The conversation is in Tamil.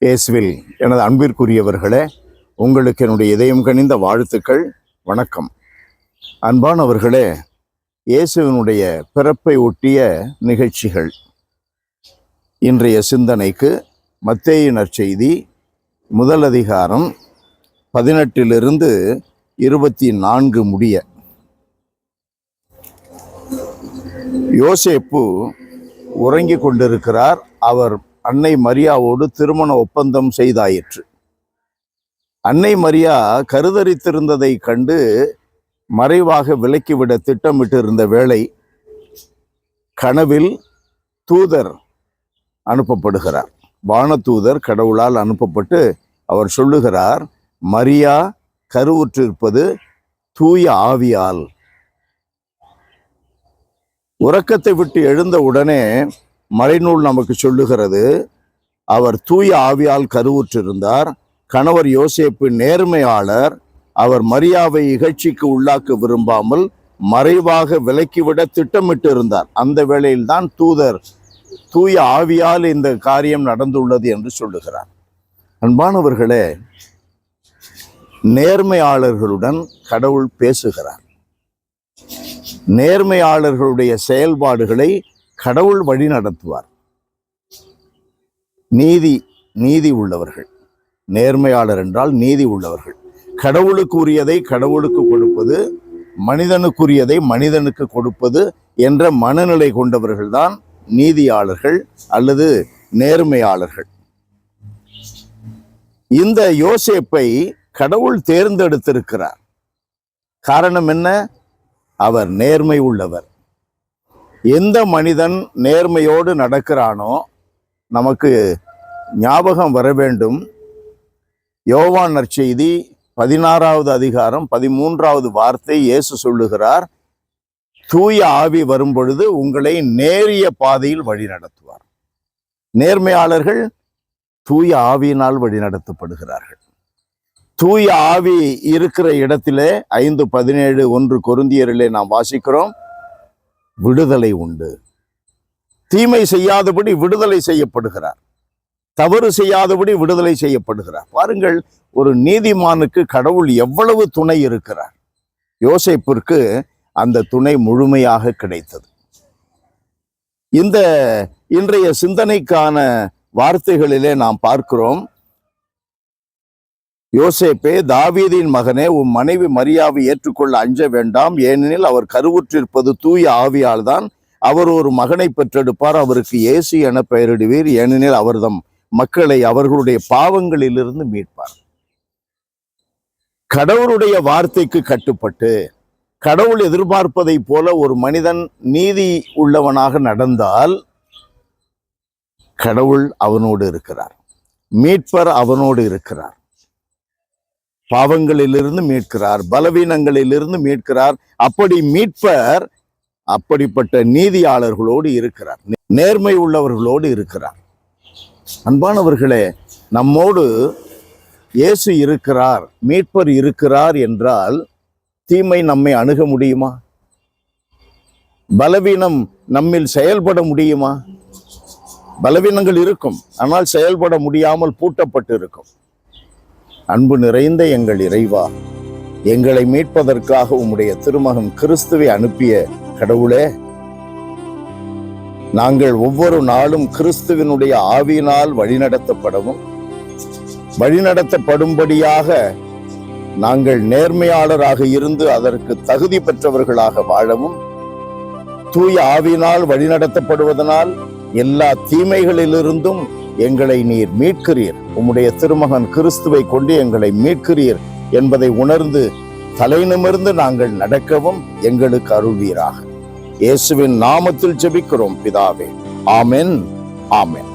இயேசுவில் எனது அன்பிற்குரியவர்களே, உங்களுக்கு என்னுடைய இதயம் கனிந்த வாழ்த்துக்கள். வணக்கம். அன்பானவர்களே, இயேசுவினுடைய பிறப்பை ஒட்டிய நிகழ்ச்சிகள். இன்றைய சிந்தனைக்கு மத்தேயு நற்செய்தி முதல் அதிகாரம் 18 24 முடிய. யோசேப்பு உறங்கிக் கொண்டிருக்கிறார். அவர் அன்னை மரியாவோடு திருமண ஒப்பந்தம் செய்தாயிற்று. அன்னை மரியா கருதரித்திருந்ததை கண்டு மறைவாக விலக்கிவிட திட்டமிட்டிருந்த வேளை கனவில் தூதர் அனுப்பப்படுகிறார். வானதூதர் கடவுளால் அனுப்பப்பட்டு அவர் சொல்லுகிறார், மரியா கருவுற்றிருப்பது தூய ஆவியால். உறக்கத்தை விட்டு எழுந்த உடனே மறைநூல் நமக்கு சொல்லுகிறது, அவர் தூய ஆவியால் கருவுற்றிருந்தார். கணவர் யோசேப்பு நேர்மையாளர். அவர் மரியாவை இகழ்ச்சிக்கு உள்ளாக்க விரும்பாமல் மறைவாக விலக்கிவிட திட்டமிட்டு இருந்தார். அந்த வேளையில்தான் தூதர் தூய ஆவியால் இந்த காரியம் நடந்துள்ளது என்று சொல்லுகிறார். அன்பானவர்களே, நேர்மையாளர்களுடன் கடவுள் பேசுகிறார். நேர்மையாளர்களுடைய செயல்பாடுகளை கடவுள் வழி நடத்துவார். நீதி உள்ளவர்கள், நேர்மையாளர் என்றால் நீதி உள்ளவர்கள். கடவுளுக்கு உரியதை கடவுளுக்கு கொடுப்பது, மனிதனுக்குரியதை மனிதனுக்கு கொடுப்பது என்ற மனநிலை கொண்டவர்கள் தான் நீதியாளர்கள் அல்லது நேர்மையாளர்கள். இந்த யோசேப்பை கடவுள் தேர்ந்தெடுத்திருக்கிறார். காரணம் என்ன? அவர் நேர்மை உள்ளவர். எந்த மனிதன் நேர்மையோடு நடக்கிறானோ, நமக்கு ஞாபகம் வர வேண்டும், யோவான் நற்செய்தி 16வது அதிகாரம் 13வது வார்த்தை இயேசு சொல்லுகிறார், தூய ஆவி வரும் பொழுது உங்களை நேரிய பாதையில் வழி நடத்துவார். நேர்மையாளர்கள் தூய ஆவியினால் வழி நடத்தப்படுகிறார்கள். தூய ஆவி இருக்கிற இடத்திலே 5:17 1 கொரிந்தியரிலே நாம் வாசிக்கிறோம், விடுதலை உண்டு. தீமை செய்யாதபடி விடுதலை செய்யப்படுகிறார். தவறு செய்யாதபடி விடுதலை செய்யப்படுகிறார். பாருங்கள், ஒரு நீதிமானுக்கு கடவுள் எவ்வளவு துணை இருக்கிறார். யோசேப்பிற்கு அந்த துணை முழுமையாக கிடைத்தது. இந்த இன்றைய சிந்தனைக்கான வார்த்தைகளிலே நாம் பார்க்கிறோம், யோசேப்பே, தாவீதின் மகனே, உன் மனைவி மரியாவை ஏற்றுக்கொள்ள அஞ்ச வேண்டாம். ஏனெனில் அவர் கருவுற்றிருப்பது தூய ஆவியால் தான். அவர் ஒரு மகனை பெற்றெடுப்பார். அவருக்கு இயேசு என பெயரிடுவீர். ஏனெனில் அவர்தம் மக்களை அவர்களுடைய பாவங்களிலிருந்து மீட்பார். கடவுளுடைய வார்த்தைக்கு கட்டுப்பட்டு கடவுள் எதிர்பார்ப்பதை போல ஒரு மனிதன் நீதி உள்ளவனாக நடந்தால் கடவுள் அவனோடு இருக்கிறார். மீட்பர் அவனோடு இருக்கிறார். பாவங்களிலிருந்து மீட்கிறார், பலவீனங்களிலிருந்து மீட்கிறார். அப்படி மீட்பர் அப்படிப்பட்ட நீதியாளர்களோடு இருக்கிறார், நேர்மை உள்ளவர்களோடு இருக்கிறார். அன்பானவர்களே, நம்மோடு இயேசு இருக்கிறார், மீட்பர் இருக்கிறார் என்றால் தீமை நம்மை அணுக முடியுமா? பலவீனம் நம்மில் செயல்பட முடியுமா? பலவீனங்கள் இருக்கும், ஆனால் செயல்பட முடியாமல் பூட்டப்பட்டு இருக்கும். அன்பு நிறைந்த எங்கள் இறைவா, எங்களை மீட்பதற்காக உம்முடைய திருமகன் கிறிஸ்துவை அனுப்பிய கடவுளே, நாங்கள் ஒவ்வொரு நாளும் கிறிஸ்துவினுடைய ஆவியினால் வழிநடத்தப்படவும், வழிநடத்தப்படும்படியாக நாங்கள் நேர்மையாளராக இருந்து அதற்கு தகுதி பெற்றவர்களாக வாழவும், தூய ஆவியினால் வழிநடத்தப்படுவதனால் எல்லா தீமைகளிலிருந்தும் எங்களை நீர் மீட்கிறீர். உம்முடைய திருமகன் கிறிஸ்துவை கொண்டு எங்களை மீட்கிறீர் என்பதை உணர்ந்து தலை நிமிர்ந்து நாங்கள் நடக்கவும் எங்களுக்கு அருள்வீராக. இயேசுவின் நாமத்தில் ஜெபிக்கிறோம் பிதாவே. ஆமென், ஆமென்.